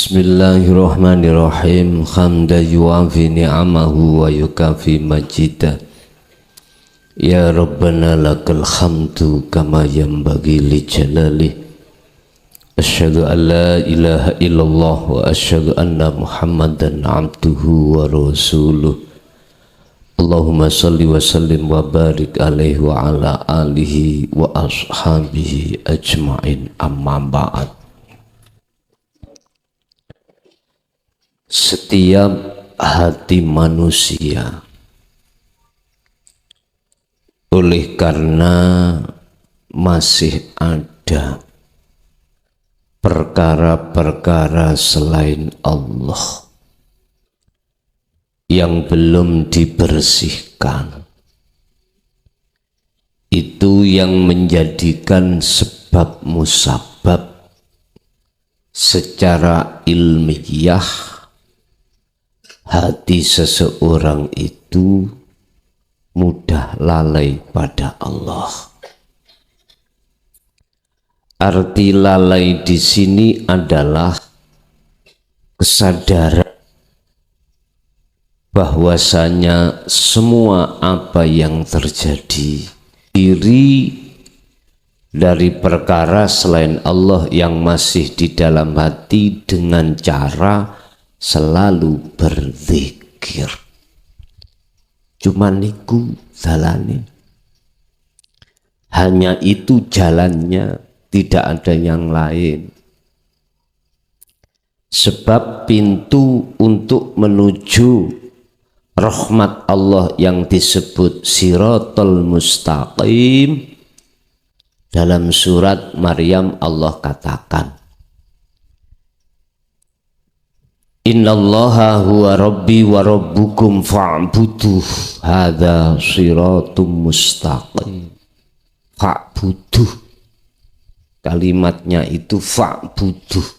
Bismillahirrahmanirrahim. Hamdan yuafi ni'amahu wa yukafi majidah. Ya Rabbana lakal hamdu kama yanbaghi li jalalih. Asyhadu an la ilaha illallah wa asyhadu anna Muhammadan abduhu wa rasuluh. Allahumma salli wa sallim wa barik alaihi wa ala alihi wa ashabihi ajma'in, amma ba'd. Setiap hati manusia oleh karena masih ada perkara-perkara selain Allah yang belum dibersihkan, itu yang menjadikan sebab musabab secara ilmiah hati seseorang itu mudah lalai pada Allah. Arti lalai di sini adalah kesadaran bahwasanya semua apa yang terjadi diri dari perkara selain Allah yang masih di dalam hati dengan cara selalu berzikir. Cuman niku jalannya, hanya itu jalannya, tidak ada yang lain. Sebab pintu untuk menuju rahmat Allah yang disebut Siratal Mustaqim, dalam surat Maryam Allah katakan, Innallaha huwa rabbi wa rabbukum fa'buduh hadza shiratum mustaqim. Fa'buduh, kalimatnya itu fa'buduh.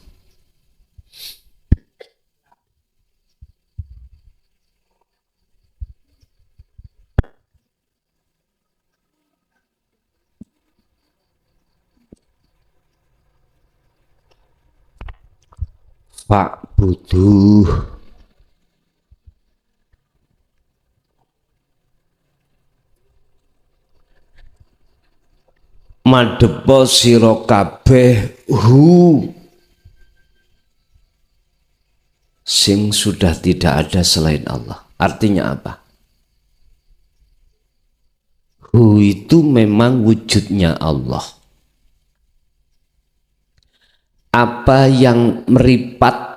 Fa'buduh. Madhepa sira kabeh sing sudah tidak ada selain Allah. Artinya apa? Itu memang wujudnya Allah. Apa yang meripat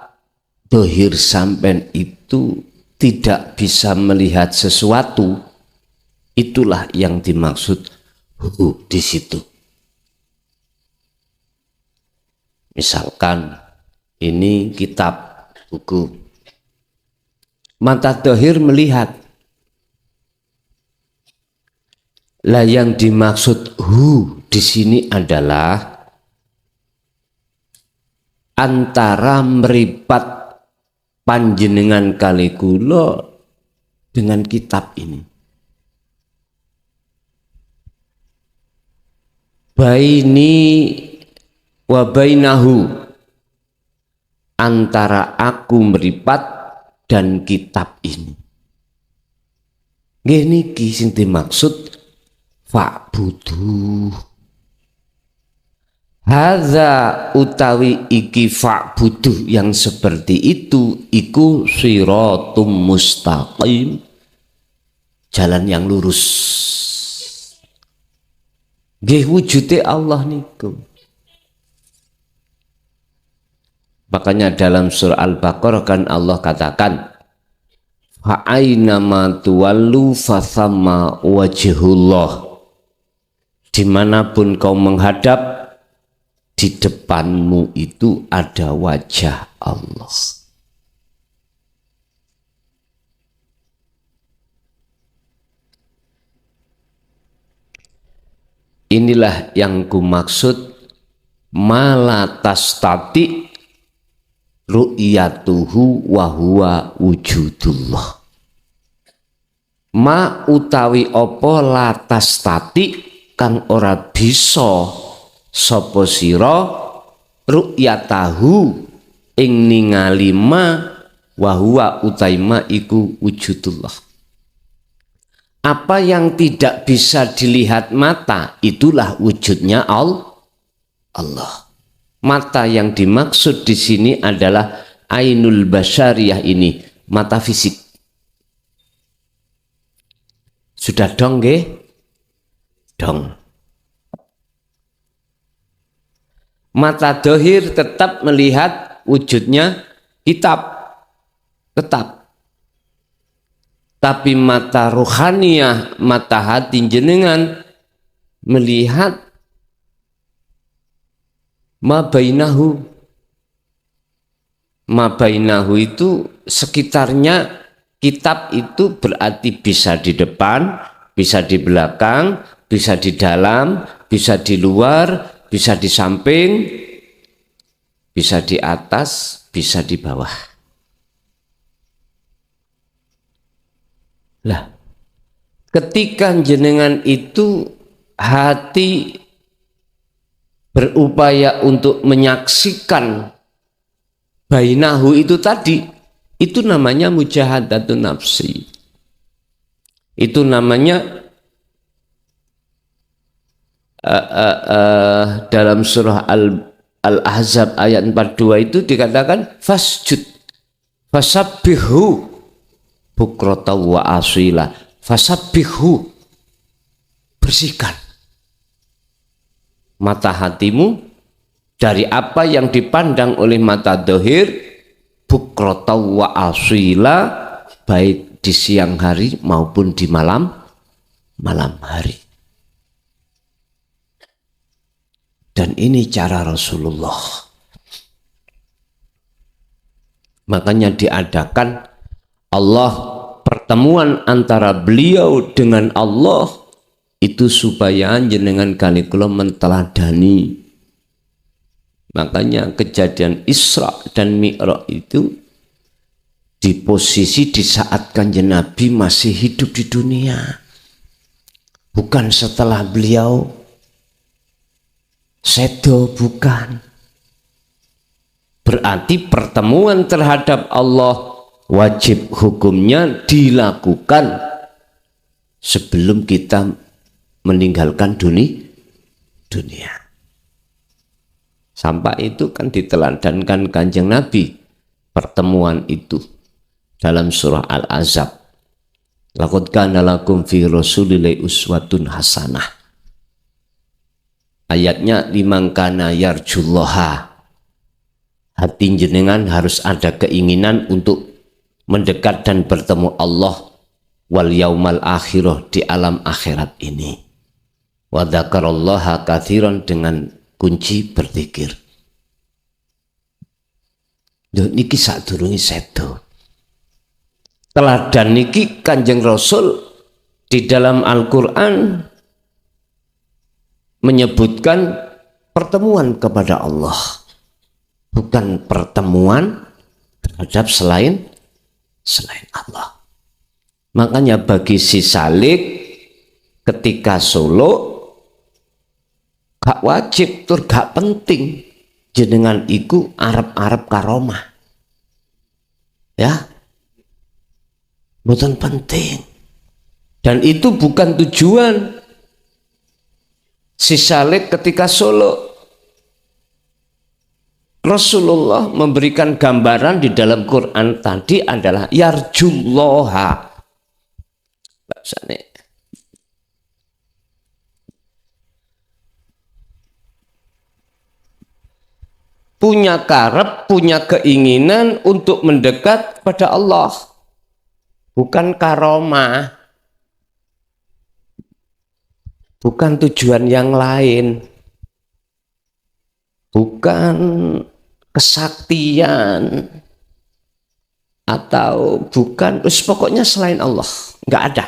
dohir sampen itu tidak bisa melihat sesuatu, itulah yang dimaksud di situ. Misalkan ini kitab, buku, mata dohir melihat, lah yang dimaksud di sini adalah antara meripat panjenengan kali kula dengan kitab ini. Baini wa bainahu, antara aku meripat dan kitab ini. Nggih niki sing dimaksud fa'buduh. Hadza utawi iki fa'buduh yang seperti itu iku shiratum mustaqim, jalan yang lurus. Nggih wujude Allah niku. Makanya dalam surah Al-Baqarah kan Allah katakan fa'aina ma tuwallu fathamma wajhullah. Dimanapun kau menghadap, di depanmu itu ada wajah Allah. Inilah yang kumaksud malatastati ru'yatuhu wa huwa wujudullah. Ma utawi opo latastati kang ora bisa sapa sira ru'yatahu ing ningali ma wa huwa utaima iku wujudullah. Apa yang tidak bisa dilihat mata itulah wujudnya Allah. Mata yang dimaksud di sini adalah ainul basyariyah, ini mata fisik. Sudah dong nggih? Dong. Mata dohir tetap melihat wujudnya kitab, tetap. Tapi mata ruhaniyah, mata hati jenengan melihat ma bainahu. Ma bainahu itu sekitarnya kitab, itu berarti bisa di depan, bisa di belakang, bisa di dalam, bisa di luar, bisa di samping, bisa di atas, bisa di bawah. Lah, ketika jenengan itu hati berupaya untuk menyaksikan bainahu itu tadi, itu namanya mujahadatun nafsi. Itu namanya dalam surah Al-Ahzab ayat 42 itu dikatakan fasjud fasabbihu bukrata wa asila. Fasabbihu, bersihkan mata hatimu dari apa yang dipandang oleh mata dohir, bukrata wa asila, baik di siang hari maupun di malam hari. Dan ini cara Rasulullah. Makanya diadakan Allah, pertemuan antara beliau dengan Allah itu supaya jenengan kali kula menteladani. Makanya kejadian Isra dan Mi'raj itu di posisi di saat Kanjeng Nabi masih hidup di dunia. Bukan setelah beliau sedo, bukan. Berarti pertemuan terhadap Allah wajib hukumnya dilakukan sebelum kita meninggalkan dunia. Sampai itu kan diteladankan Kanjeng Nabi pertemuan itu dalam surah Al-Ahzab. Laqad kana lakum fi rasulillahi uswatun hasanah. Ayatnya liman kana yarjullaha. Hati jenengan harus ada keinginan untuk mendekat dan bertemu Allah wal yaumal akhirah, di alam akhirat ini. Wa dzakarallaha katsiran, dengan kunci berzikir. Lho niki sadurunge sedo. Teladan niki Kanjeng Rasul di dalam Al-Qur'an menyebutkan pertemuan kepada Allah, bukan pertemuan terhadap selain Allah. Makanya bagi si salik ketika solo gak wajib tur gak penting jenengan iku arep-arep karomah, ya bukan penting, dan itu bukan tujuan si salik ketika solo. Rasulullah memberikan gambaran di dalam Quran tadi adalah yarjullaha. Bahasanya punya karep, punya keinginan untuk mendekat pada Allah, bukan karomah, bukan tujuan yang lain, bukan kesaktian, atau bukan pokoknya selain Allah, nggak ada.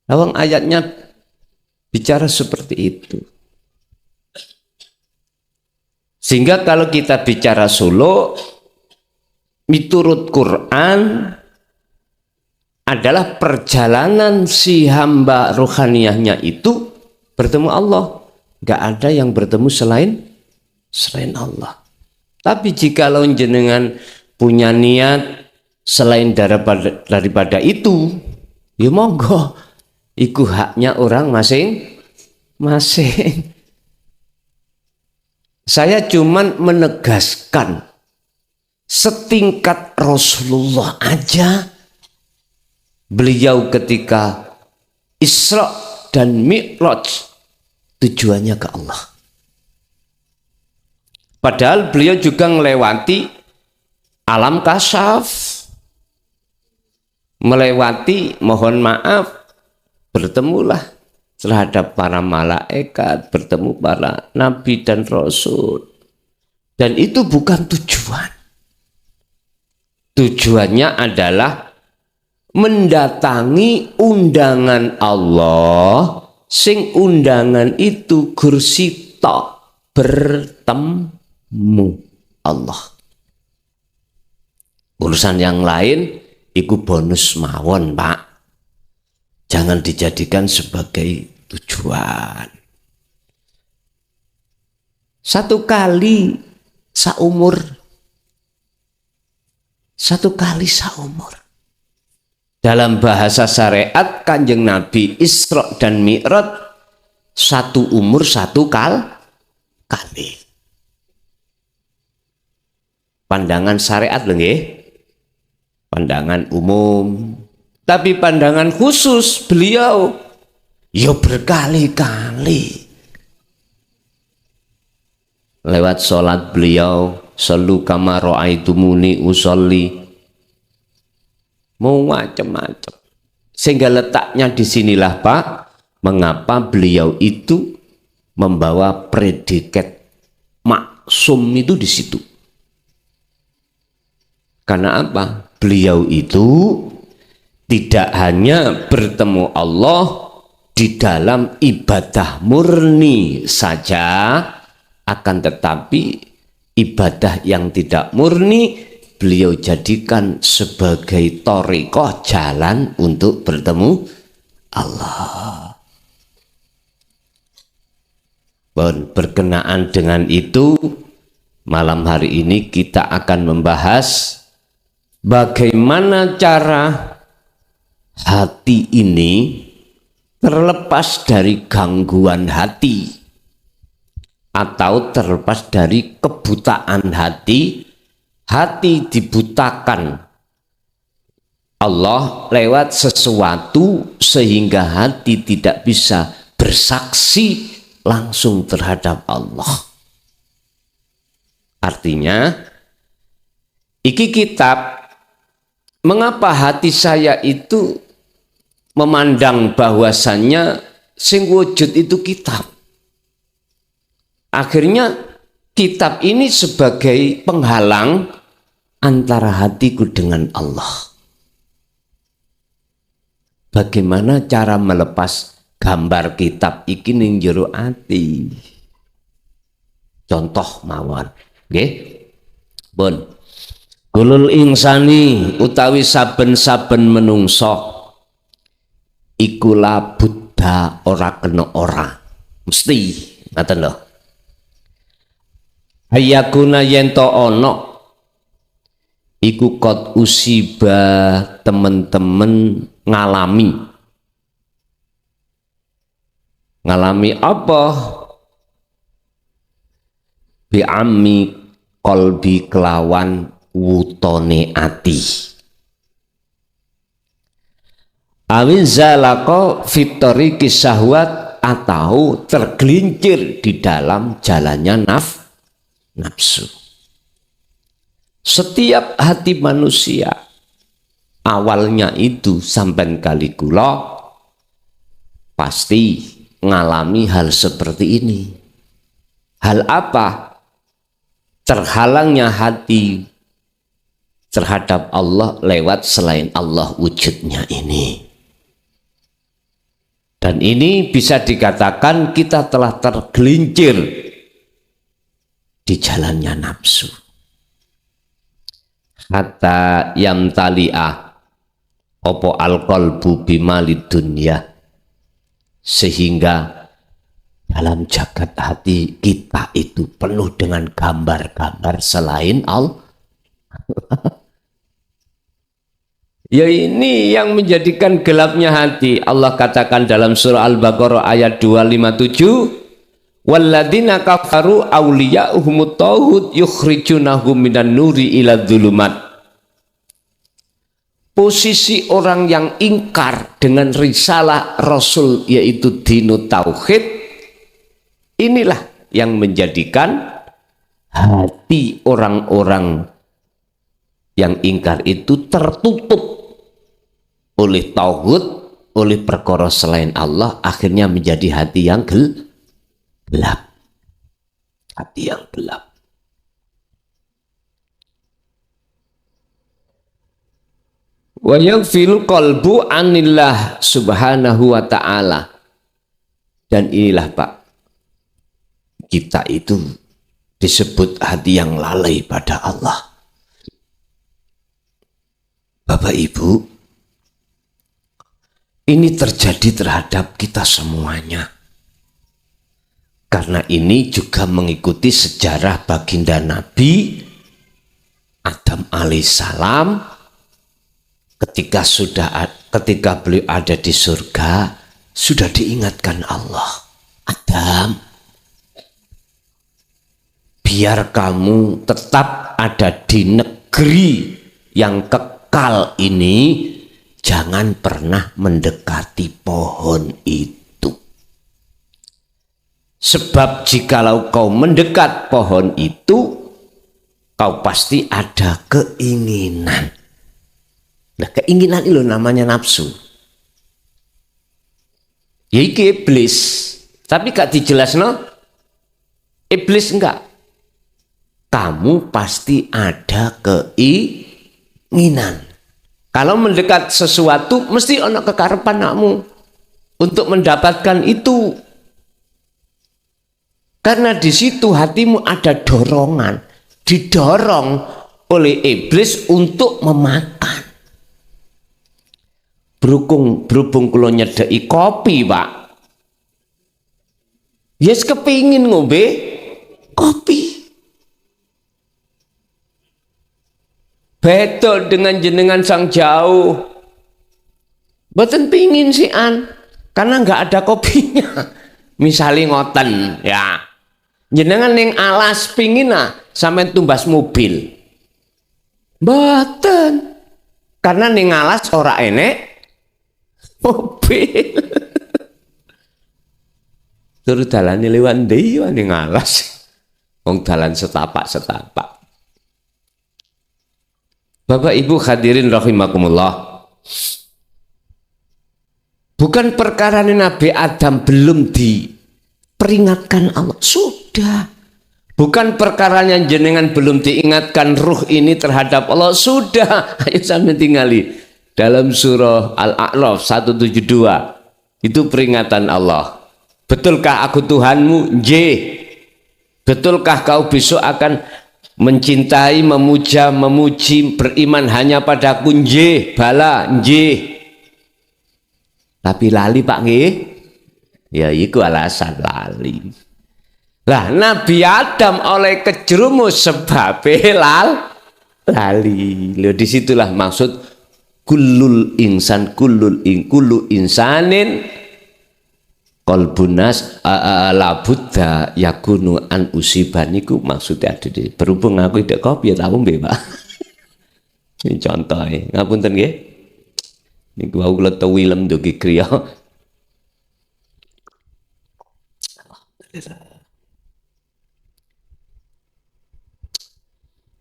Lawang ayatnya bicara seperti itu. Sehingga kalau kita bicara solo, miturut Quran adalah perjalanan si hamba ruhaniyahnya itu bertemu Allah. Gak ada yang bertemu selain Allah. Tapi jikalau jenengan punya niat selain daripada itu, ya monggo, iku haknya orang masing-masing. Saya cuman menegaskan setingkat Rasulullah aja, beliau ketika Isra dan Mi'raj tujuannya ke Allah. Padahal beliau juga melewati alam kasyaf, melewati, mohon maaf, bertemulah terhadap para malaikat, bertemu para nabi dan rasul. Dan itu bukan tujuan. Tujuannya adalah mendatangi undangan Allah, sing undangan itu gursita, bertemu Allah. Urusan yang lain itu bonus mawon, Pak. Jangan dijadikan sebagai tujuan. Satu kali saumur. Dalam bahasa syariat Kanjeng Nabi Isra dan Mi'raj, satu umur satu kali. Pandangan syariat lho nggih. Pandangan umum. Tapi pandangan khusus beliau ya berkali-kali. Lewat sholat beliau, sallu kama ra'aitumuni usolli, mau macam-macam. Sehingga letaknya disinilah Pak, mengapa beliau itu membawa predikat maksum itu di situ. Karena apa? Beliau itu tidak hanya bertemu Allah di dalam ibadah murni saja, akan tetapi ibadah yang tidak murni beliau jadikan sebagai thariqah, jalan untuk bertemu Allah. Berkenaan dengan itu, malam hari ini kita akan membahas bagaimana cara hati ini terlepas dari gangguan hati atau terlepas dari kebutaan hati. Hati dibutakan Allah lewat sesuatu sehingga hati tidak bisa bersaksi langsung terhadap Allah. Artinya, iki kitab, mengapa hati saya itu memandang bahwasannya sing wujud itu kitab. Akhirnya kitab ini sebagai penghalang antara hatiku dengan Allah. Bagaimana cara melepas gambar kitab iki ning jero ati? Contoh mawon, nggih. Pun kulul insani utawi saben-saben menungso iku la buddha ora kena ora. Mesti ngoten lho. Ayakuna yento ono iku kot usiba temen-temen ngalami apa? Bi'ammi kolbi kelawan wutone ati. Awin zalako fitori kisahwat, atau tergelincir di dalam jalannya nafsu. Setiap hati manusia awalnya itu sampai kali kula pasti ngalami hal seperti ini. Hal apa? Terhalangnya hati terhadap Allah lewat selain Allah wujudnya ini. Dan ini bisa dikatakan kita telah tergelincir di jalannya nafsu. Hatta yamtali'ah opo alqalbu bimalid dunya, sehingga dalam jagat hati kita itu penuh dengan gambar-gambar selain Allah. Ya ini yang menjadikan gelapnya hati. Allah katakan dalam surah Al-Baqarah ayat 257, walladzina kafaru awliya'uhumut tauhid yukhrijunahum minan nuri ila dzulumat. Posisi orang yang ingkar dengan risalah Rasul yaitu dinut tauhid, inilah yang menjadikan hati orang-orang yang ingkar itu tertutup oleh tauhid, oleh perkara selain Allah, akhirnya menjadi hati yang gelap. Hati yang gelap. Wa yaghfil qalbu anillah subhanahu wa ta'ala. Dan inilah Pak, kita itu disebut hati yang lalai pada Allah. Bapak Ibu, ini terjadi terhadap kita semuanya. Karena ini juga mengikuti sejarah baginda Nabi Adam alaihissalam ketika beliau ada di surga, sudah diingatkan Allah, Adam, biar kamu tetap ada di negeri yang kekal ini, jangan pernah mendekati pohon itu. Sebab jikalau kau mendekat pohon itu, kau pasti ada keinginan. Nah, keinginan itu namanya nafsu. Ya iki iblis. Tapi gak dijelas no? Iblis enggak. Kamu pasti ada keinginan. Kalau mendekat sesuatu, mesti ono kekarepan kamu untuk mendapatkan itu. Karena di situ hatimu ada dorongan, didorong oleh iblis untuk memakan. Berhubung kula nyedeki kopi, Pak. Yes, kepingin ngombe kopi. Betul dengan jenengan sang jauh. Mboten pingin sian karena nggak ada kopinya. Misalnya ngoten ya. Jenengan ning alas pingin sampai tumbas mobil. Mboten. Karena ning alas ora enek mobil. Turu dalane lewat ndi ning alas. Wong dalan setapak-setapak. Bapak Ibu hadirin rahimakumullah. Bukan perkara Nabi Adam belum diperingatkan Allah. Sudah. Bukan perkaranya jenengan belum diingatkan ruh ini terhadap Allah. Sudah. Ayo sampai tinggali. Dalam surah Al-A'raf 172. Itu peringatan Allah. Betulkah aku Tuhanmu? Nggih. Betulkah kau besok akan mencintai, memuja, memuji, beriman hanya padaku? Nggih, bala, nggih. Tapi lali Pak nggih? Ya iku alasan lali. Lah Nabi Adam oleh kejerumus sebab lali. Loh disitulah maksud kullu insanin kolbunas labudha yakunu an usiban niku maksudnya ada di berhubung aku tidak kopi ya tak ombe Pak. Ini contohnya ngapunten nggih. Niku wau kula tewilem dugi kriya.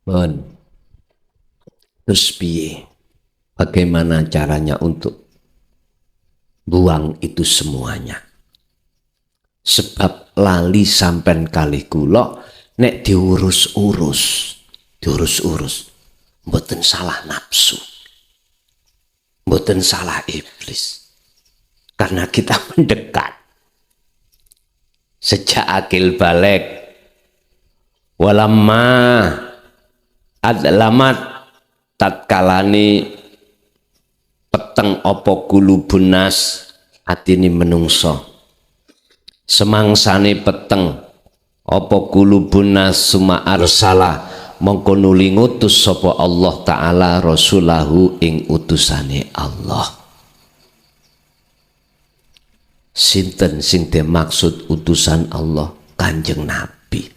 Mohon. Terus piye? Bagaimana caranya untuk buang itu semuanya? Sebab lali sampen kali kula nek diurus-urus mboten salah nafsu, mboten salah iblis, karena kita mendekat sejak akil balik. Walamma adlamat tatkalani peteng opo gulubunas atini menungso semangsane peteng apa kulubun nas suma arsala mongko nuli ngutus sapa Allah taala rasulahu ing utusane Allah. Sinten sing dimaksud utusan Allah? Kanjeng Nabi.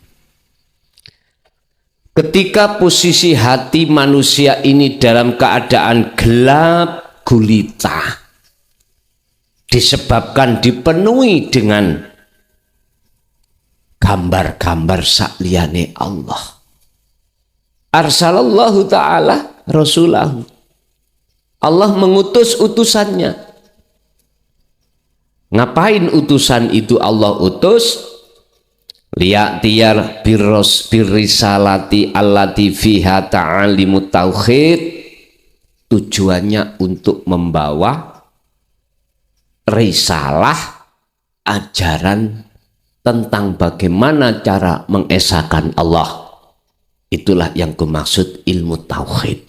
Ketika posisi hati manusia ini dalam keadaan gelap gulita disebabkan dipenuhi dengan gambar-gambar sakliyane Allah, arsalallahu ta'ala rasulahu, Allah mengutus utusannya. Ngapain utusan itu Allah utus? Liya'tiyar birrisalati allati fiha ta'alimut tauhid, tujuannya untuk membawa risalah ajaran tentang bagaimana cara mengesahkan Allah. Itulah yang kumaksud ilmu tauhid.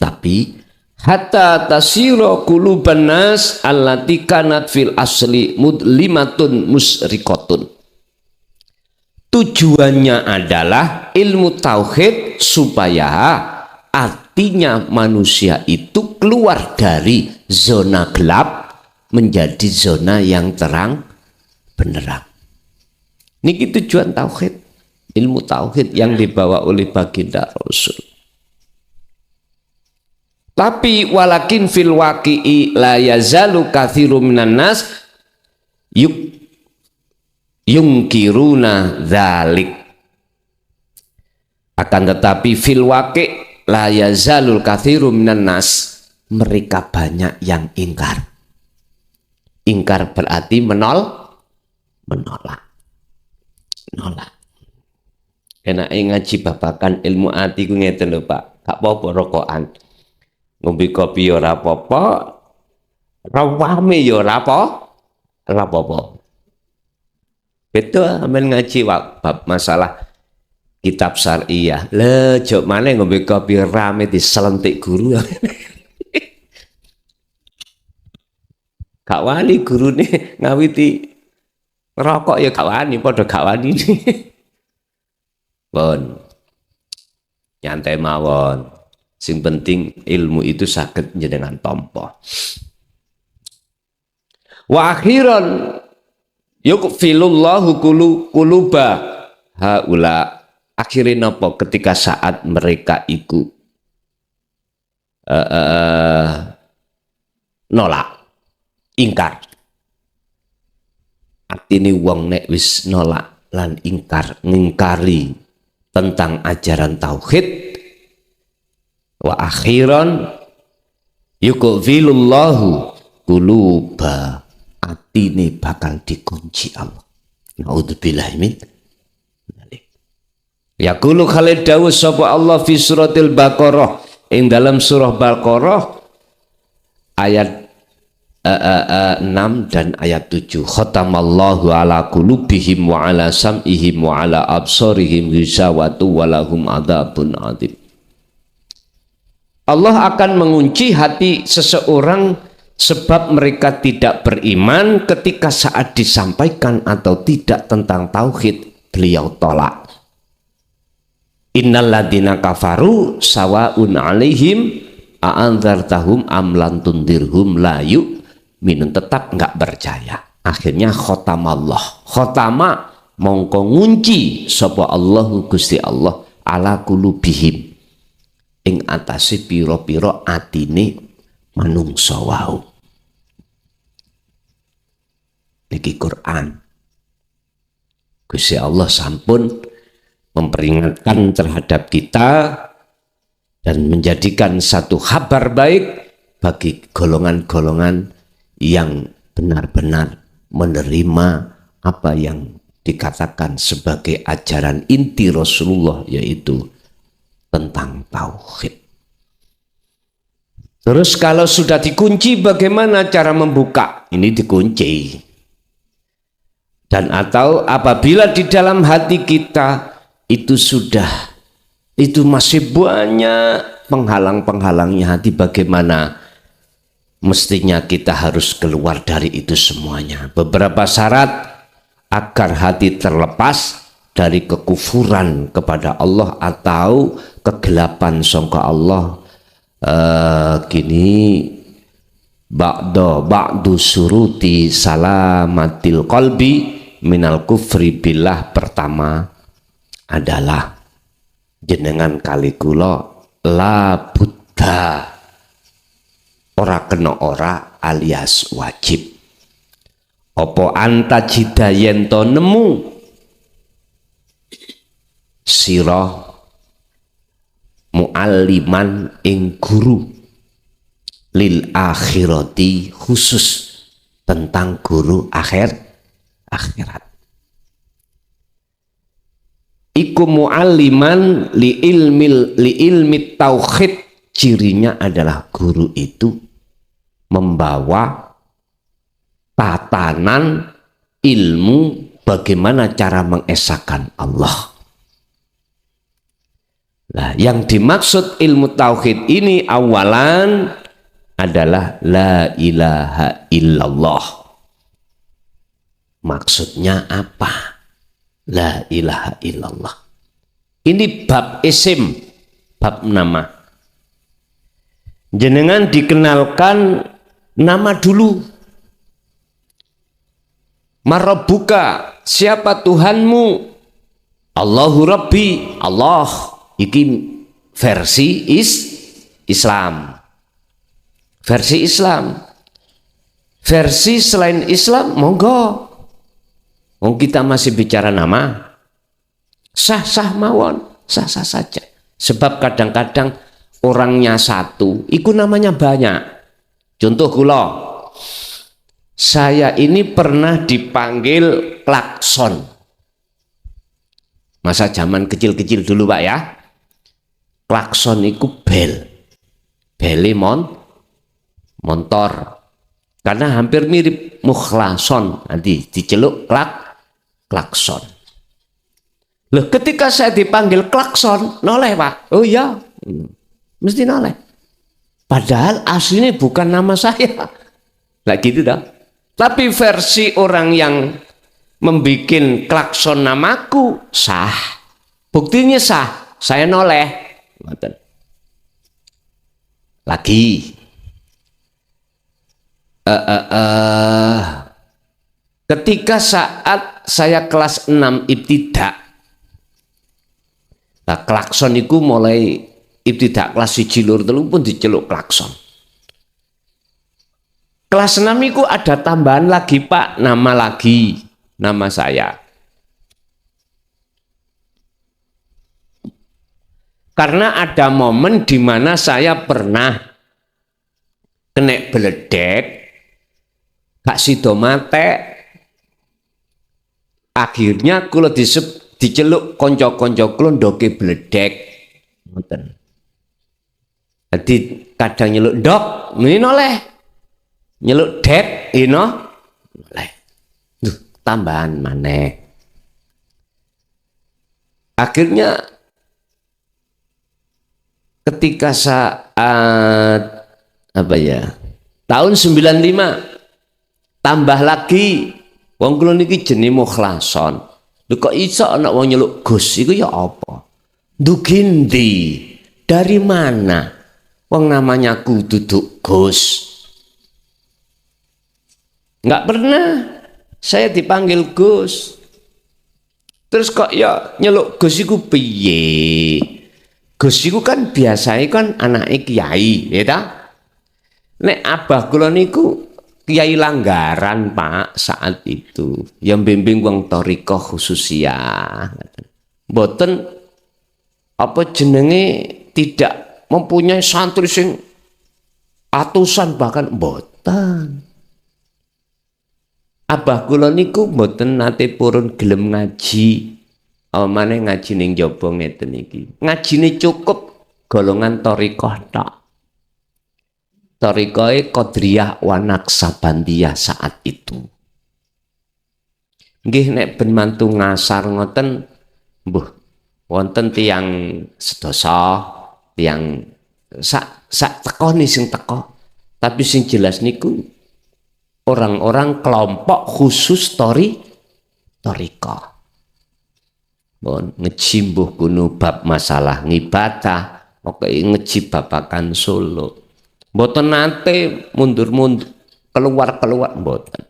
Tapi hatta tasiro quluban nas allati kanat fil asli mudlimatun musrikotun. Tujuannya adalah ilmu tauhid supaya artinya manusia itu keluar dari zona gelap menjadi zona yang terang benderang. Niki tujuan tauhid, ilmu tauhid yang dibawa oleh baginda Rasul. Tapi walakin fil waqi'i la yazalu katsiru minan nas yungkiruna dzalik. Akan tetapi fil waqi' la yazalul katsiru minan nas, mereka banyak yang ingkar. Ingkar berarti menolak. Enak ngaji babakan ilmu ati ku ngeten lho Pak. Gak apa-apa rokokan. Ngombe kopi ya ora apa-apa. Rawame ya ora apa-apa. Betul amen ngaji bab masalah kitab syariah. Le jok maneh ngombe kopi rame diselentik guru. Gak wani gurune ngawiti rokok ya gak wani, padha gak wani. Pun nyantai mawon. Sing penting ilmu itu saged njenengan tampa. Wa akhiran yukfilullahu quluba haula. Akhirnya napa ketika saat mereka iku nolak, ingkar. Artine wong nek wis nolak lan ingkar, ngingkari tentang ajaran tauhid, wa akhiran yukfilullahu quluba, atine bakal dikunci Allah. Naudzubillahi min dzalik. Yaqulu Khalid Dawud sapa Allah fi suratil Baqarah, ing dalam surah Baqarah ayat 6 dan ayat 7. Khatamallahu ala qulubihim wa ala sam'ihim wa ala absarihim ghishawatu wa lahum adzabun adzim. Allah akan mengunci hati seseorang sebab mereka tidak beriman ketika saat disampaikan atau tidak tentang tauhid beliau tolak. Innal ladzina kafaru sawaun alaihim a'andzartahum am lam tundirhum la yu'minun, tetap enggak percaya. Akhirnya khotamallah, khotama mongko ngunci sapa Allahu Gusti Allah ala qulubihim ing atase pira-pira atine manungsa wau. Niki Quran. Gusti Allah sampun memperingatkan terhadap kita dan menjadikan satu kabar baik bagi golongan-golongan yang benar-benar menerima apa yang dikatakan sebagai ajaran inti Rasulullah, yaitu tentang tauhid. Terus kalau sudah dikunci, bagaimana cara membuka? Ini dikunci. Dan atau apabila di dalam hati kita itu masih banyak penghalang-penghalangnya hati, bagaimana mestinya kita harus keluar dari itu semuanya. Beberapa syarat agar hati terlepas dari kekufuran kepada Allah atau kegelapan sangka Allah. Gini, ba'du suruti salamatil qalbi minal kufri billah. Pertama adalah jenengan kali kula la buddha, ora kena ora alias wajib apa anta jida yen to nemu sira mualliman ing guru lil akhirati, khusus tentang guru akhirat. Iku mualliman li ilmi tauhid, cirinya adalah guru itu membawa tatanan ilmu bagaimana cara mengesahkan Allah. Nah, yang dimaksud ilmu tauhid ini awalan adalah la ilaha illallah. Maksudnya apa? La ilaha illallah. Ini bab isim, bab nama. Jenengan dikenalkan nama dulu. Marabbuka, siapa Tuhanmu? Allahu Rabbi, Allah. Iki versi Islam. Versi Islam. Versi selain Islam, monggo. Kita masih bicara nama. Sah-sah mawon, sah-sah saja. Sebab kadang-kadang orangnya satu, iku namanya banyak. Contoh kula, saya ini pernah dipanggil klakson. Masa zaman kecil-kecil dulu Pak ya. Klakson itu bel. Beli motor. Karena hampir mirip mukhlason. Nanti diceluk klakson. Loh, ketika saya dipanggil klakson, noleh Pak. Oh iya, mesti noleh. Padahal aslinya bukan nama saya. Lah gitu dah. Tapi versi orang yang membuat klakson namaku sah. Buktinya sah. Saya noleh. Lagi. Ketika saat saya kelas 6 ibtidak. Nah, klakson itu mulai ibtidak kelas 1 lur telu pun diceluk klakson. Kelas 6 itu ada tambahan lagi Pak, nama saya. Karena ada momen di mana saya pernah kena beledek, gak sido mate. Akhirnya kula diceluk konco-konco kula ndoke beledek. Ngoten. Jadi kadang nyeluk ndok, ini noleh. Nyeluk dek, ino noleh. Duh, tambahan maneh. Akhirnya ketika saat tahun 95 tambah lagi wong kula niki jenenge mukhlason. Lho kok iso ana wong nyeluk Gus iku ya apa? Dugendi dari mana? Wong namanya ku duduk Gus. Enggak pernah saya dipanggil Gus. Terus kok ya nyeluk Gus iku piye? Gus iku kan biasanya kan anake kiai, ya ta? Nek abah kula niku kiai langgaran Pak saat itu. Yang bimbing wong thariqah khususiyah. Mboten apa jenenge tidak mempunyai santri sing atusan bahkan mboten. Abah kula niku mboten nate purun gelem ngaji. Maneh ngaji ning jaba ngeten iki. Ngajine cukup golongan thariqah tok. Thariqahe Qadiriyah wa Naqsabandiyah saat itu. Nggih nek ben mantu ngasar ngoten mbuh wonten tiyang sedasa, tiyang sak tekoni sing teko. Tapi sing jelas niku orang-orang kelompok khusus toriko. Bon ngejimbuh kuno bab masalah ngibadah, pokoke ngeji babakan Solo. Mboten nate mundur-mundur keluar mboten.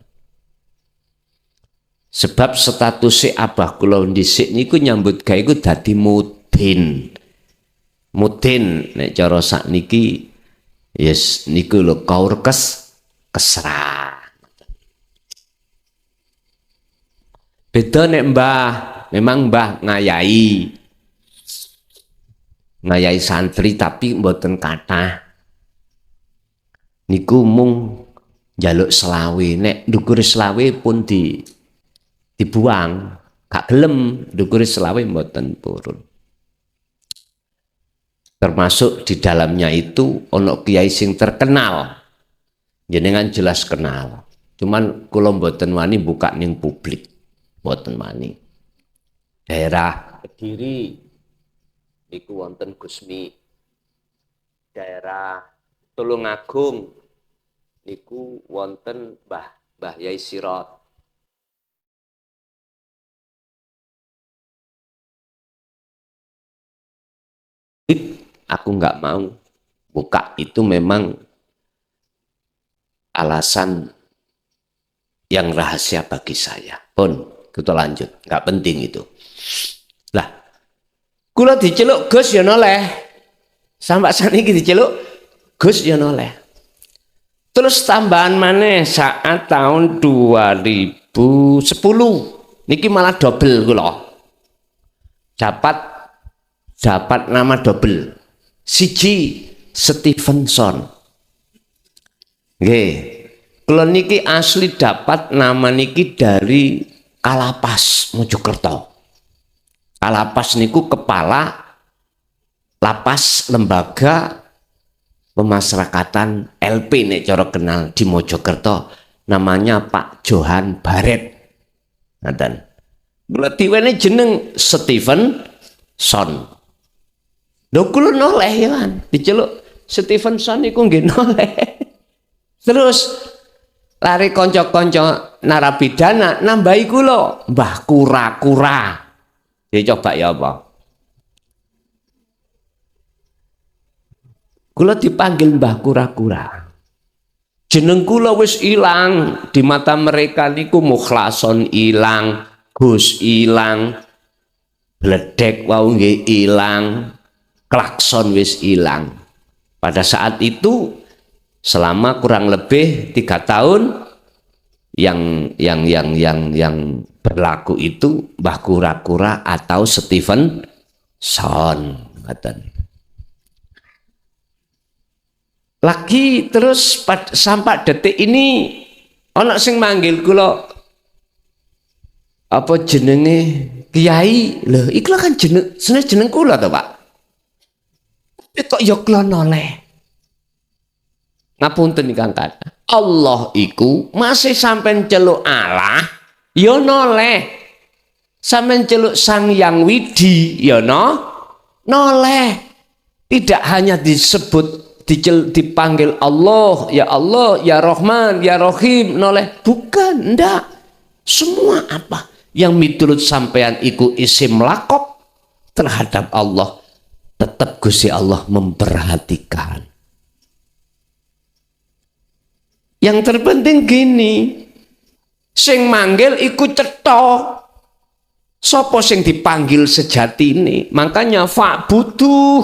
Sebab status abah kula dhisik niku nyambut gawe iku dadi mudin. Mudin nek cara sakniki yes niku lho kaur kesrah. Beda nek mbah, memang mbah ngayai santri tapi mboten kathah. Niku mung njaluk selawe, nek ndukur selawe pun dibuang, gak gelem ndukur selawe mboten purun. Termasuk di dalamnya itu ono kiai sing terkenal, jenengan jelas kenal. Cuman kula mboten wani buka ning publik, mboten wani. Daerah Kediri niku wonten Gusmi, daerah Tulungagung niku wonten Mbah Yai Sirot. Aku nggak mau buka, itu memang alasan yang rahasia bagi saya. Pun kita lanjut, nggak penting itu. Lah, kula diceluk Gus ya noleh, sampai saniki diceluk Gus ya noleh. Terus tambahan maneh saat tahun 2010 niki malah double kula. Dapat nama double. Siji Stevenson. Nggih. Kula niki asli dapat nama niki dari Kalapas Mojokerto. Kalapas niku kepala lapas lembaga pemasyarakatan LP nek cara kenal di Mojokerto, namanya Pak Johan Baret. Ngaten. Kula tiwene jeneng Stevenson. Lho kula noleh ya kan, diceluk Stevenson niku nggih noleh. Terus lari kanca-kanca narapidana nambahi kula Mbah Kura-kura. Ya coba ya apa? Kula dipanggil Mbah Kura-kura. Jeneng kula wis ilang di mata mereka niku Mukhlason ilang, Gus ilang, Bledek wau nggih ilang. Klakson wis hilang. Pada saat itu selama kurang lebih 3 tahun yang berlaku itu Mbah Kura-kura atau Stevenson. Lagi terus sampai detik ini ana sing manggil kula apa jenenge Kiai. Lho iku kan jeneng kula to Pak. Kok ya kula noleh. Ngapunten Kang Kata. Allah iku masih sampean celuk Allah ya noleh. Sampean celuk Sang Yang Widi ya noleh. Tidak hanya disebut dipanggil Allah, ya Rahman, ya Rahim noleh. Bukan, ndak. Semua apa yang miturut sampean iku isim lakop terhadap Allah, tetap Gusti Allah memperhatikan. Yang terpenting gini, sing manggil iku cetha. Sapa sing dipanggil sejatine? Makanya fa'budu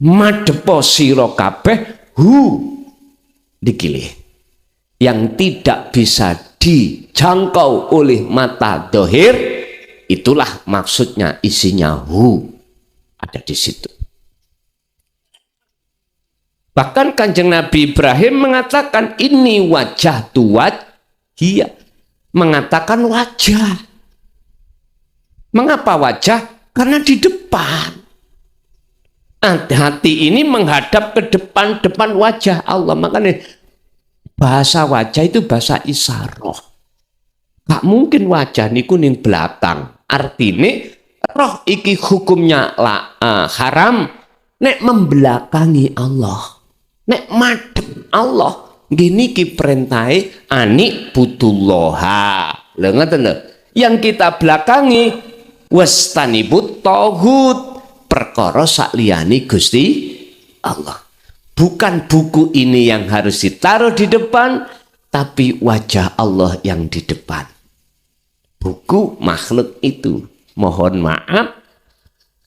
madhepa sira kabeh dikilih. Yang tidak bisa dijangkau oleh mata dohir, itulah maksudnya isinya ada di situ. Bahkan Kanjeng Nabi Ibrahim mengatakan ini wajah tuwat hiya, mengatakan wajah. Mengapa wajah? Karena di depan. Hati ini menghadap ke depan wajah Allah. Makanya bahasa wajah itu bahasa isyarah. Gak mungkin wajah niku ning belakang. Artine roh iki hukumnya haram nek membelakangi Allah. Nek madhep Allah gini ki perintahe ani butullaha. Lho ngoten lho. Yang kita belakangi wastanibut tauhid, perkara sakliyane Gusti Allah. Bukan buku ini yang harus ditaruh di depan, tapi wajah Allah yang di depan. Buku makhluk itu, mohon maaf,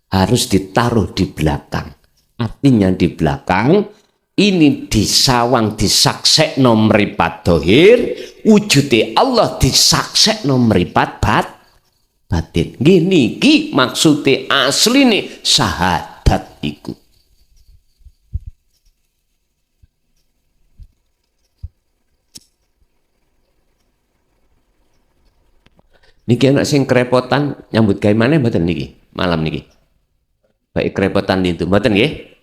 harus ditaruh di belakang. Artinya di belakang, ini disawang disaksekno mripat dohir, wujude Allah disaksekno mripat batin. Gini ki maksude asline syahadat iku. Niki anak sing kerepotan nyambut gawe maneh mboten niki malam niki. Baik kerepotan itu mboten nggih.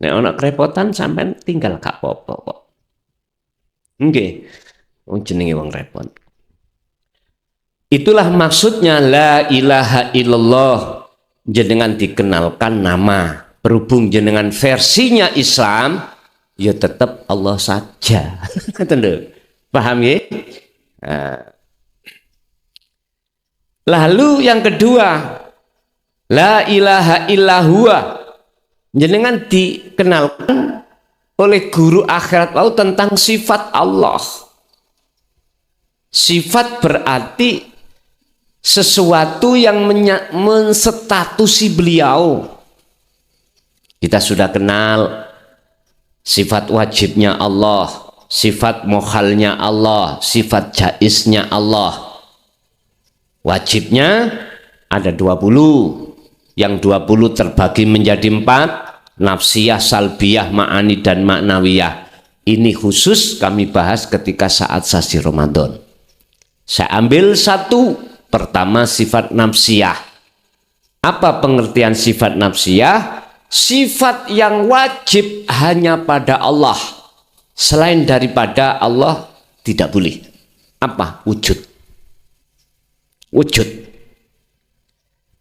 Nek ana kerepotan sampean tinggal gak apa-apa kok. Nggih. Wong jenenge wong repot. Itulah maksudnya la ilaha illallah. Jenengan dikenalkan nama. Berhubung jenengan versinya Islam, ya tetap Allah saja. Paham ya? Lalu yang kedua, la ilaha illahuwa. Jenengan dikenalkan oleh guru akhirat lalu tentang sifat Allah. Sifat berarti sesuatu yang menstatusi beliau. Kita sudah kenal sifat wajibnya Allah, sifat mukhalnya Allah, sifat jaiznya Allah. Wajibnya ada 20. Yang 20 terbagi menjadi 4, nafsiyah, salbiyah, ma'ani dan maknawiyah. Ini khusus kami bahas ketika saat sasi Ramadan. Saya ambil satu, pertama sifat nafsiyah. Apa pengertian sifat nafsiyah? Sifat yang wajib hanya pada Allah. Selain daripada Allah tidak boleh. Apa? Wujud. Wujud.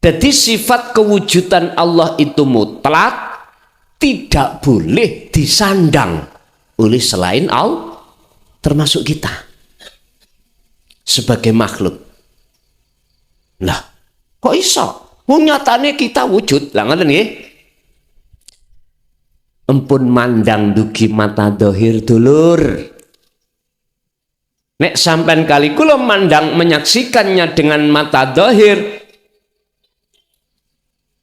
Jadi sifat kewujudan Allah itu mutlak, tidak boleh disandang oleh selain Allah, termasuk kita sebagai makhluk. Lah, kok iso? Nyatane kita wujud. Lah ngoten nggih. Empun mandang dugi mata dohir dulur. Nek sampean kali kula mandang menyaksikannya dengan mata dohir,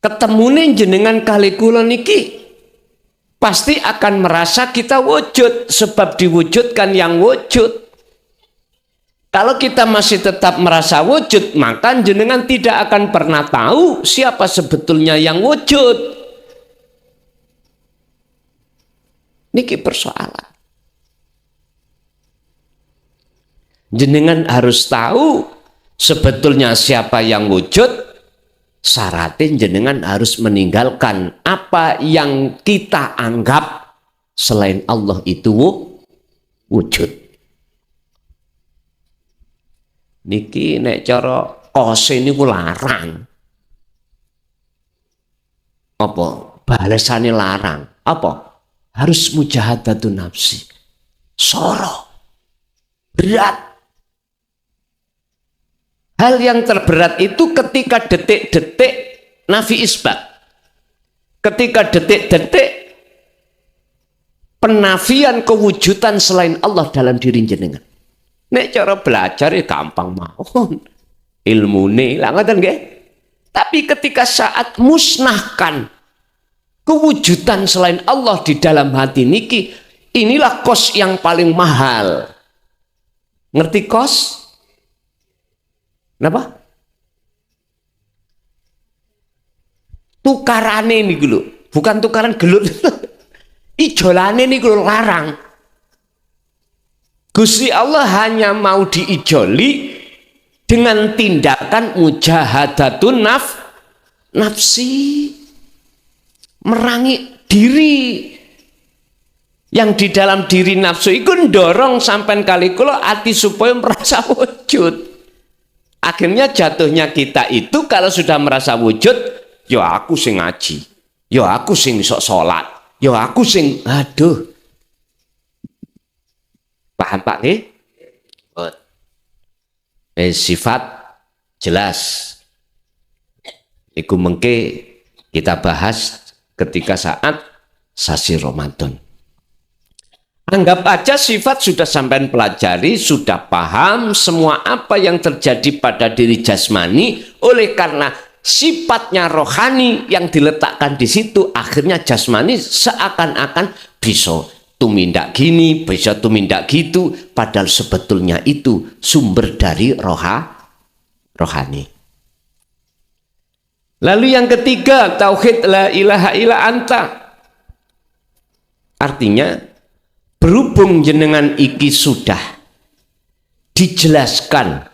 ketemune jenengan kali kula niki pasti akan merasa kita wujud, sebab diwujudkan yang wujud. Kalau kita masih tetap merasa wujud, maka jenengan tidak akan pernah tahu siapa sebetulnya yang wujud. Niki persoalan. Jenengan harus tahu sebetulnya siapa yang wujud. Syaratnya jenengan harus meninggalkan apa yang kita anggap selain Allah itu wujud. Niki nek cara kose niku larang. Apa? Balasane larang. Apa? Harus mujahadatun nafsi. Soro. Berat. Hal yang terberat itu ketika detik-detik nafi isbat. Ketika detik-detik penafian kewujudan selain Allah dalam diri jenengan. Nek cara belajar ya gampang mawon. Ilmune lah ngoten nggih. Tapi ketika saat musnahkan kewujudan selain Allah di dalam hati niki, inilah kos yang paling mahal. Ngerti kos? Kenapa? Tukarane niku lho, bukan tukaran gelut. Ijolane niku larang. Gusti Allah hanya mau diijoli dengan tindakan mujahadatun nafsi. Merangi diri. Yang di dalam diri nafsu itu dorong sampai kali kula ati supaya merasa wujud. Akhirnya jatuhnya kita itu kalau sudah merasa wujud, ya aku sing ngaji, ya aku sing iso salat, ya aku sing aduh. Paham Pak nggih? Sifat jelas. Iku mengke kita bahas ketika saat sasi Ramadan. Anggap aja sifat sudah sampai pelajari, sudah paham semua apa yang terjadi pada diri jasmani, oleh karena sifatnya rohani yang diletakkan di situ, akhirnya jasmani seakan-akan bisa tumindak gini, bisa tumindak gitu, padahal sebetulnya itu sumber dari rohani. Lalu yang ketiga, tauhid la ilaha illa anta. Artinya berhubung jenengan iki sudah dijelaskan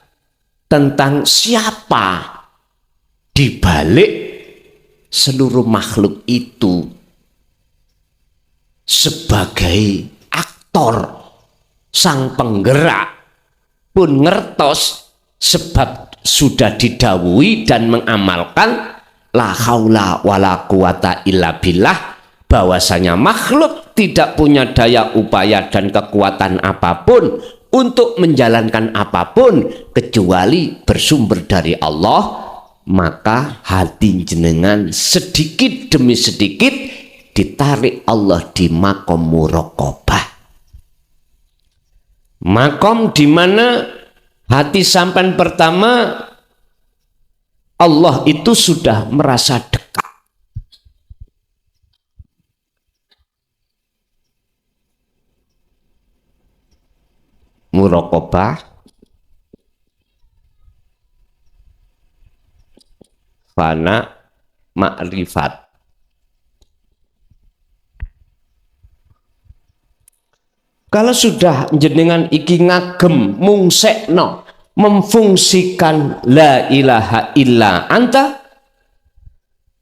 tentang siapa di balik seluruh makhluk itu sebagai aktor sang penggerak pun ngertos, sebab sudah didhawuhi dan mengamalkan la haula wala quwata illa billah, bahwasanya makhluk tidak punya daya upaya dan kekuatan apapun untuk menjalankan apapun kecuali bersumber dari Allah. Maka hati jenengan sedikit demi sedikit ditarik Allah di makom muraqabah, makom di mana hati sampan pertama Allah itu sudah merasa dekat. Muraqabah, fana, ma'rifat. Kalau sudah jenengan iki ngagem mungsekno memfungsikan la ilaha illa anta,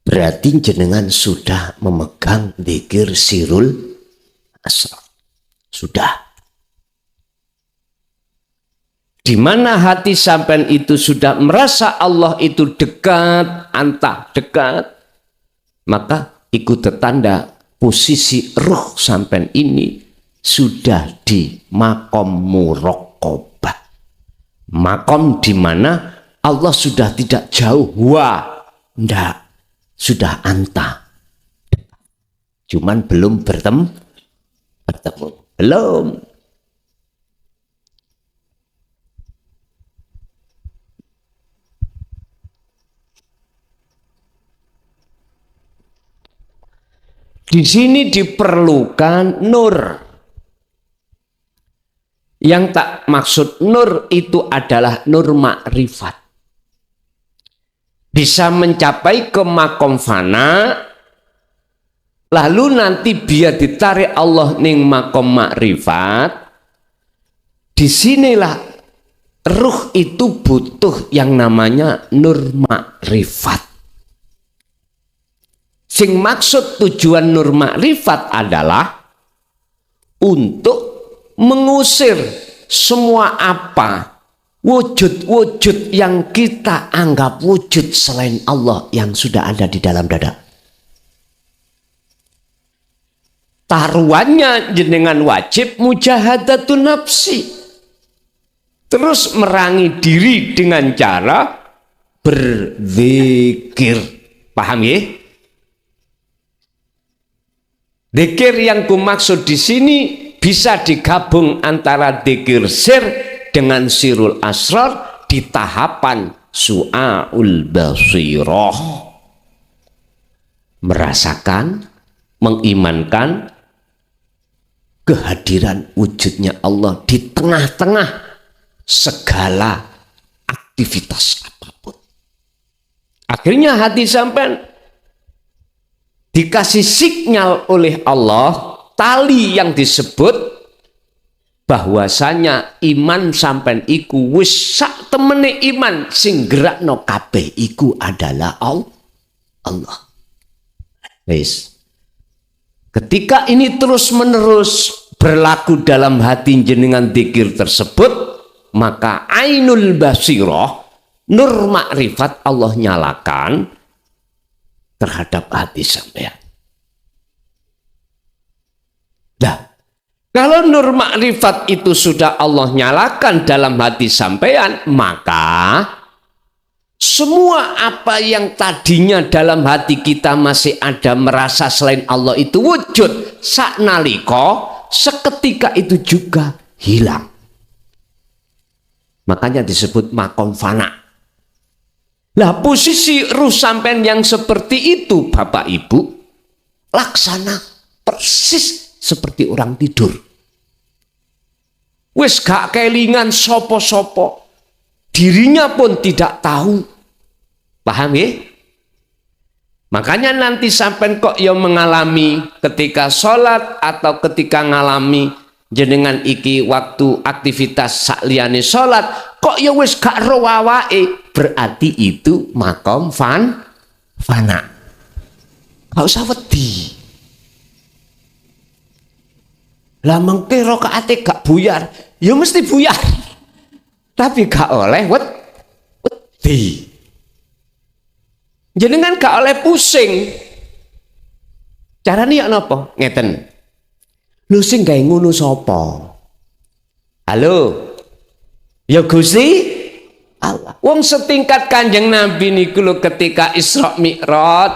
berarti jenengan sudah memegang dzikir sirul asrar. Sudah. Di mana hati sampean itu sudah merasa Allah itu dekat, anta dekat, maka ikut tanda posisi ruh sampean ini sudah di makom muraqabah, makom di mana Allah sudah tidak jauh, ndak, sudah anta, cuman belum bertemu, belum. Di sini diperlukan nur. Yang tak maksud nur itu adalah nur makrifat. Bisa mencapai ke makom fana, lalu nanti biar ditarik Allah ning makom makrifat. Disinilah ruh itu butuh yang namanya nur makrifat. Sing maksud tujuan nur makrifat adalah untuk mengusir semua apa wujud-wujud yang kita anggap wujud selain Allah yang sudah ada di dalam dada. Taruhannya jenengan wajib mujahadatun nafsi, terus merangi diri dengan cara berzikir. Paham ya? Dzikir yang kumaksud di sini bisa digabung antara dzikir sir dengan sirul asrar di tahapan su'aul basirah. Merasakan, mengimankan kehadiran wujudnya Allah di tengah-tengah segala aktivitas apapun. Akhirnya hati sampean dikasih sinyal oleh Allah, tali yang disebut bahwasanya iman sampean iku wis sak temene iman sing gerakno kabeh iku adalah Allah. Wis. Ketika ini terus-menerus berlaku dalam hati jenengan dzikir tersebut, maka ainul basirah, nur makrifat Allah nyalakan. terhadap hati sampean. Nah, kalau nur makrifat itu sudah Allah nyalakan dalam hati sampean, maka semua apa yang tadinya dalam hati kita masih ada merasa selain Allah itu wujud, saknaliko seketika itu juga hilang. Makanya disebut makom fana. Lah posisi ruh sampean yang seperti itu Bapak Ibu, laksana persis seperti orang tidur. Wis gak kelingan sopo-sopo, dirinya pun tidak tahu. Paham ya? Makanya nanti sampean kok yang mengalami ketika sholat atau ketika ngalami jenengan iki waktu aktivitas sakliyane sholat kok ya wis gak ro awake, berarti itu makom fana. Gak usah wedi. Lah mengke rakaate gak buyar, ya mesti buyar. Tapi gak oleh wedi. Jenengan gak oleh pusing. Carane ya napa? Ngeten. Lho sing gawe ngono sapa? Halo. Ya Gusti Allah. Wong setingkat Kanjeng Nabi niku lho ketika Isra Mi'raj.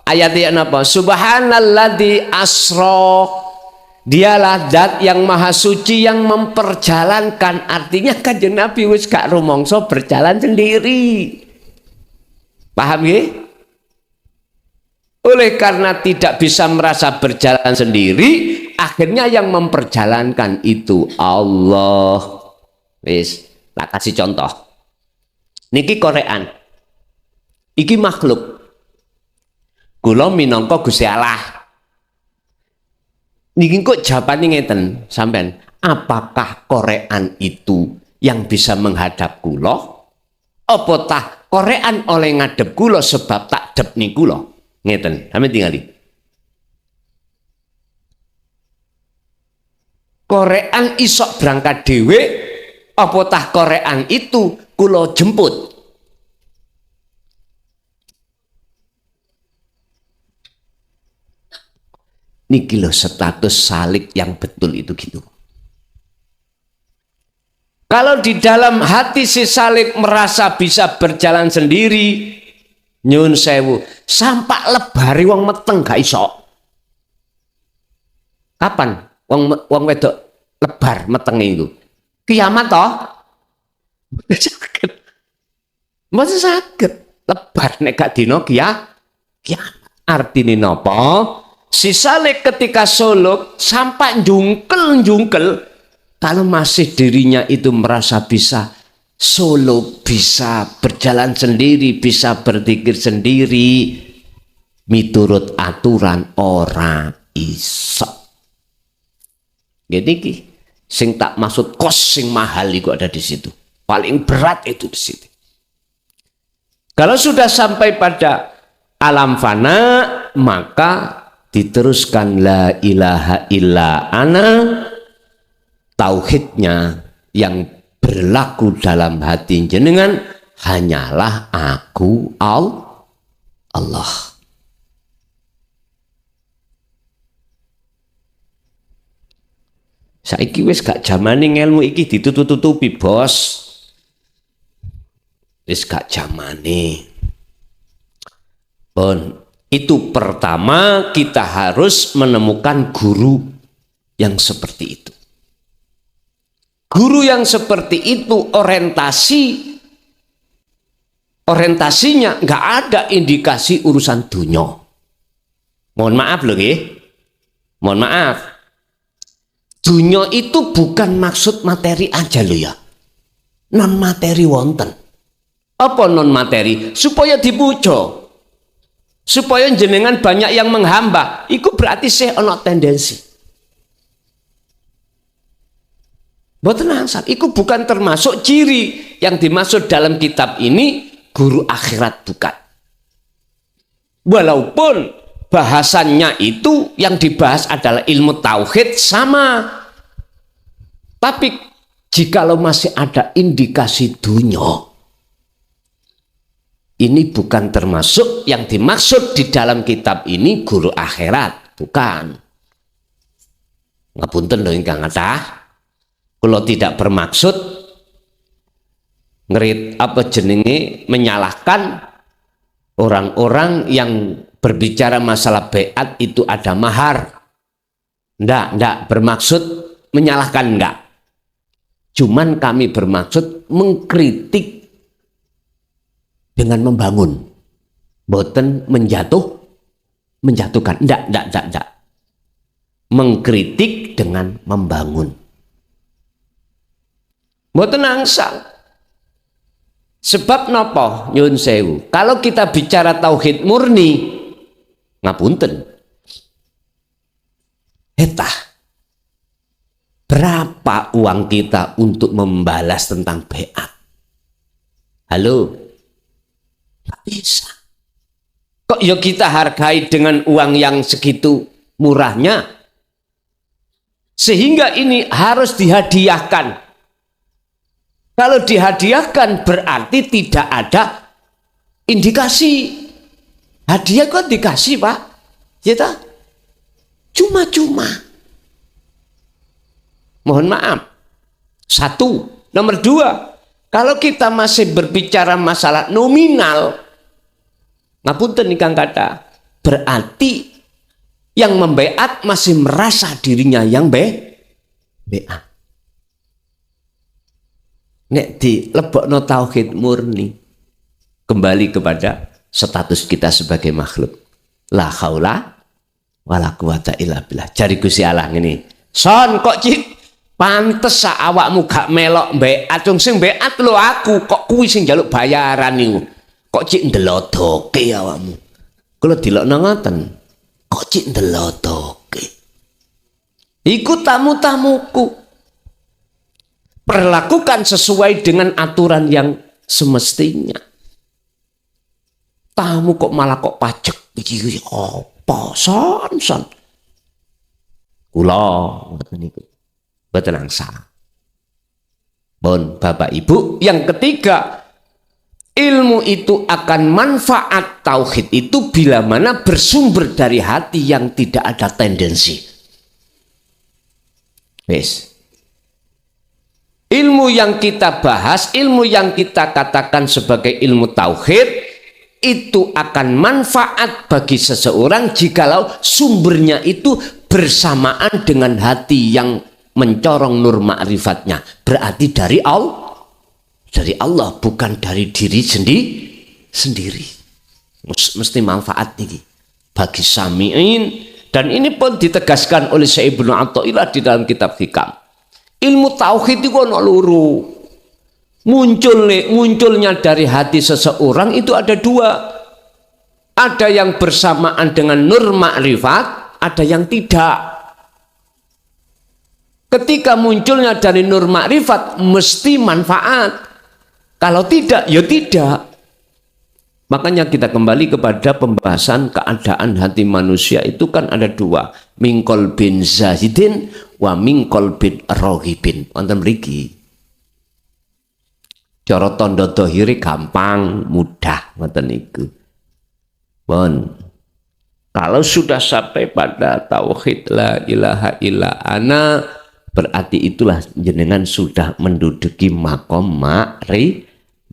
Ayatnya napa? Subhanalladzi asra. Dialah zat yang maha suci yang memperjalankan. Artinya Kanjeng Nabi wis gak rumangsa berjalan sendiri. Paham ya? Oleh karena tidak bisa merasa berjalan sendiri, akhirnya yang memperjalankan itu Allah. Wis, tak kasih contoh. Niki korean. Iki makhluk. Kula minangka Gusti Allah. Niki kok jawabane ngeten sampean, apakah korean itu yang bisa menghadap kula? Apa tah korean oleh ngadep kula sebab tak dep niku kula? Ngeten, sampeyan tingali. Korean isok berangkat dhewe, apa tah korean itu kula jemput? Niki loh status salik yang betul itu gitu. Kalau di dalam hati si salik merasa bisa berjalan sendiri, nyun sewu, sampak lebari wong meteng gak iso. Kapan wong wedok lebar meteng itu? Kiamat toh? Sakit. Masa sakit. Lebar nek gak dino kiamat. Artine napa? Si salik ketika suluk sampai jungkel kalau masih dirinya itu merasa bisa suluk, bisa berjalan sendiri, bisa berzikir sendiri, miturut aturan ora iso. Jadi sing tak maksud kos sing mahal itu ada di situ. Paling berat itu di situ. Kalau sudah sampai pada alam fana, maka diteruskan la ilaha illa ana, tauhidnya yang berlaku dalam hati jenengan hanyalah aku Allah. Saiki wis gak zamane ngelmu iki ditutup-tutupi, Bos. Wis gak zamane. Pun itu pertama kita harus menemukan guru yang seperti itu. Guru yang seperti itu orientasinya nggak ada indikasi urusan dunia. Mohon maaf loh ya. Mohon maaf. Dunia itu bukan maksud materi aja loh ya. Non materi wonten. Apa non materi? Supaya dipuja. Supaya jenengan banyak yang menghamba, itu berarti saya ono tendensi. Mboten angsal, itu bukan termasuk ciri yang dimaksud dalam kitab ini guru akhirat bukan. Walaupun bahasannya itu yang dibahas adalah ilmu tauhid sama. Tapi jikalau masih ada indikasi dunia, ini bukan termasuk yang dimaksud di dalam kitab ini guru akhirat, bukan. Ngapunten lho ingkang kathah, kula tidak bermaksud ngerit apa jenenge menyalahkan orang-orang yang berbicara masalah baiat itu ada mahar. Ndak bermaksud menyalahkan, enggak. Cuman kami bermaksud mengkritik dengan membangun, boten menjatuhkan, enggak. Mengkritik dengan membangun, boten angsal. Sebab nopo nyun sewu, kalau kita bicara tauhid murni, ngapunten, etah berapa uang kita untuk membalas tentang baiat? Halo, nggak bisa. Kok ya kita hargai dengan uang yang segitu murahnya, sehingga ini harus dihadiahkan. Kalau dihadiahkan berarti tidak ada indikasi. Hadiah kok dikasih, Pak? Ya tak? Cuma-cuma. Mohon maaf. Satu. Nomor dua, kalau kita masih berbicara masalah nominal, ngapunten ingkang kata, berarti yang membaiat masih merasa dirinya yang baiat. Nek di lebokno tauhid murni, kembali kepada status kita sebagai makhluk. La haula wala quwata illa billah. Jari Gusti Allah ngene. Son kok cik pantes sak awakmu gak melok baiat, wong sing baiat lho aku, kok kuwi sing njaluk bayaran niku. Kok cik ndelodoke awakmu. Kula dilokno ngoten. Kok cik ndelodoke. Iku tamu-tamuku. Perlakukan sesuai dengan aturan yang semestinya. Tamu kok malah kok pajak iki apa son. Kula ngoten niku. Mboten angsal. Bon Bapak Ibu, yang ketiga, ilmu itu akan manfaat tauhid itu bila mana bersumber dari hati yang tidak ada tendensi. Wes. Ilmu yang kita bahas, ilmu yang kita katakan sebagai ilmu tauhid, itu akan manfaat bagi seseorang jikalau sumbernya itu bersamaan dengan hati yang mencorong nur ma'rifatnya. Berarti dari Allah, bukan dari diri sendiri. Mesti manfaat ini bagi sami'in. Dan ini pun ditegaskan oleh Syekh Ibnu Athaillah di dalam kitab Hikam. Ilmu tauhid itu ana loro. Munculnya dari hati seseorang itu ada dua. Ada yang bersamaan dengan nur ma'rifat, ada yang tidak. Ketika munculnya dari nur ma'rifat mesti manfaat. Kalau tidak, ya tidak. Makanya kita kembali kepada pembahasan keadaan hati manusia itu kan ada dua. Mingkol bin zahidin wa mingkol bin rohibin. Wonten mriki. Cara tanda dohiri gampang, mudah. Wonten niku. Bon. Kalau sudah sampai pada tauhid la ilaha illa ana, berarti itulah jenengan sudah menduduki makom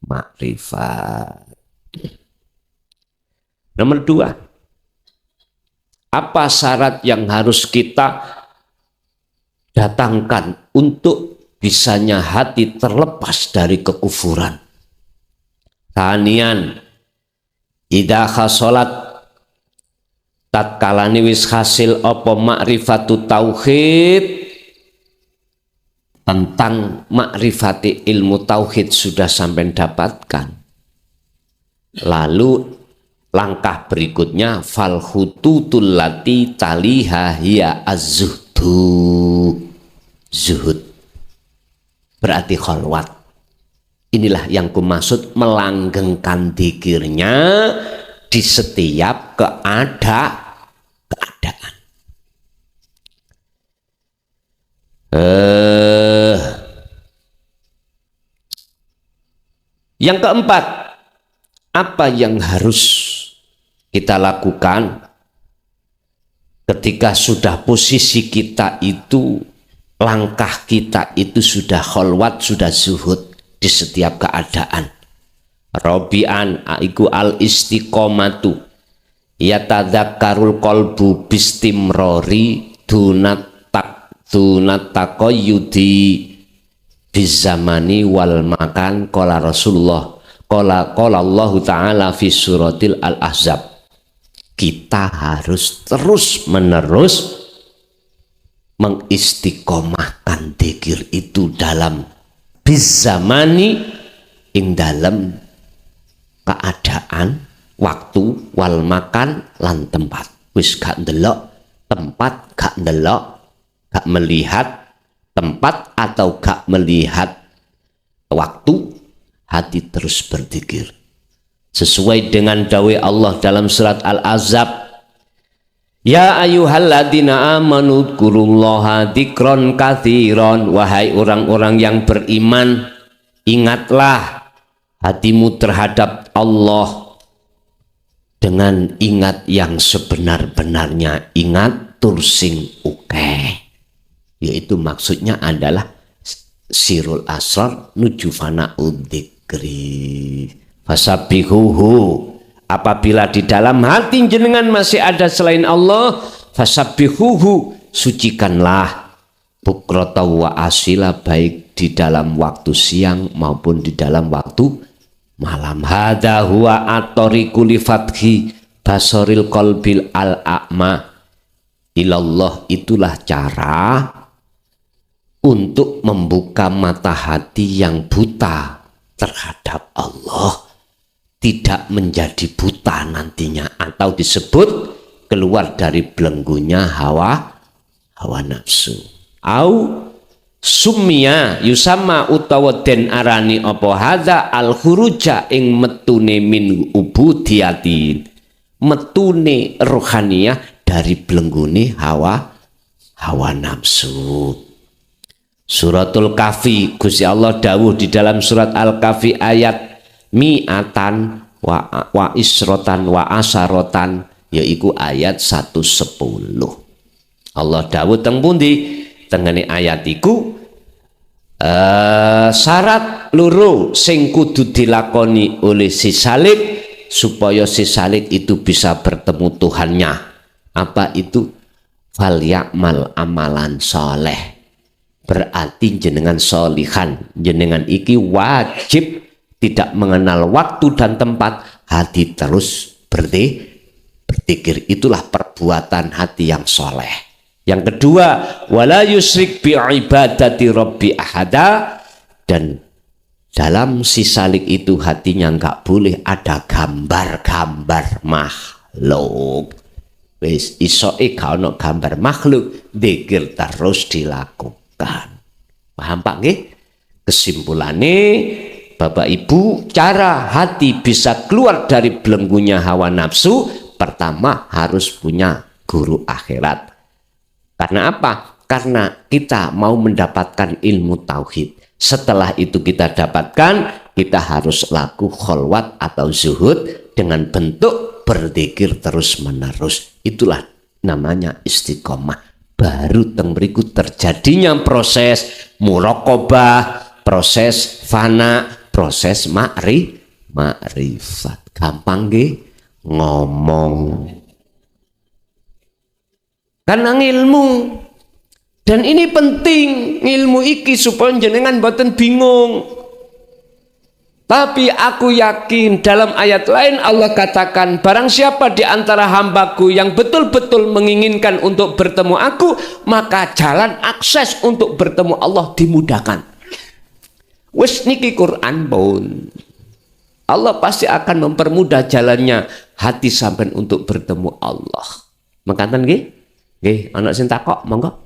makrifat. Nomor dua, apa syarat yang harus kita datangkan untuk bisanya hati terlepas dari kekufuran? Tanian, idza khasolat, tatkalane wis hasil apa makrifatu tauhid, tentang makrifati ilmu tauhid sudah sampai dapatkan, lalu langkah berikutnya fal hututul lati taliha hiya az-zuhdu, zuhud berarti khalwat. Inilah yang kumaksud melanggengkan dzikirnya di setiap keadaan. Yang keempat, apa yang harus kita lakukan ketika sudah posisi kita itu, langkah kita itu sudah kholwat, sudah zuhud di setiap keadaan. Robi'an aiku al istiqomatu yatadzakkarul qalbu bistimrori dunatakoyudi bizamani wal makan. Qala Rasulullah qala Allah ta'ala fi suratil al-ahzab. Kita harus terus menerus mengistiqomahkan dzikir itu dalam bizamani, ing dalam keadaan, waktu, wal makan lan tempat. Wis gak ndelok tempat, gak ndelok, gak melihat tempat atau gak melihat waktu, hati terus berzikir sesuai dengan dawai Allah dalam surat Al-Ahzab. Ya ayyuhalladzina amanu dzkurullaha dzikron katsiron. Wahai orang-orang yang beriman, ingatlah hatimu terhadap Allah dengan ingat yang sebenar-benarnya, ingat tursing uke, yaitu maksudnya adalah sirul asrar nuju fana'ud dzikri. Fasabbihuhu, apabila di dalam hati jenengan masih ada selain Allah, fasabbihuhu, sucikanlah bukrata wa asila, baik di dalam waktu siang maupun di dalam waktu malam. Hadza huwa at-tariqu li fathi basaril qalbil al-a'ma ilallah. Itulah cara untuk membuka mata hati yang buta terhadap Allah, tidak menjadi buta nantinya, atau disebut keluar dari belenggunya hawa nafsu. Au sumia yusama utawa den arani apa hadza al khuruja ing metune min ubudiyatin, metune rohaniyah dari belenggune hawa nafsu. Suratul Kahfi, Gusti Allah dawuh di dalam surat Al-Kahfi ayat mi'atan wa isrotan wa asarotan, yaitu ayat 110. Allah dawuh teng pundi tengene ayat iku, syarat loro sing kudu dilakoni oleh si salik supaya si salik itu bisa bertemu Tuhannya. Apa itu? Fal ya'mal amalan soleh. Berarti jenengan solihan, jenengan iki wajib tidak mengenal waktu dan tempat, hati terus berzikir. Itulah perbuatan hati yang soleh. Yang kedua, wala yusrik bi ibadati rabbi ahada, dan dalam si salik itu hatinya enggak boleh ada gambar-gambar makhluk. Wis isoke gak ono gambar makhluk, zikir terus dilakukan. Paham Pak nggih? Kesimpulannya, Bapak Ibu, cara hati bisa keluar dari belenggunya hawa nafsu, pertama harus punya guru akhirat. Karena apa? Karena kita mau mendapatkan ilmu tauhid. Setelah itu kita dapatkan, kita harus laku kholwat atau zuhud dengan bentuk berzikir terus menerus. Itulah namanya istiqomah. Baru teng mriku terjadinya proses muraqabah, proses fana, proses makrifat. Gampang nggih ngomong. Karena ilmu, dan ini penting ilmu iki supaya jenengan boten bingung. Tapi aku yakin dalam ayat lain Allah katakan, barang siapa di antara hambaku yang betul-betul menginginkan untuk bertemu aku, maka jalan akses untuk bertemu Allah dimudahkan. Wis niki Quran pun, Allah pasti akan mempermudah jalannya hati sampean untuk bertemu Allah. Mekaten nggih? Nggih, ana sing takok, monggo.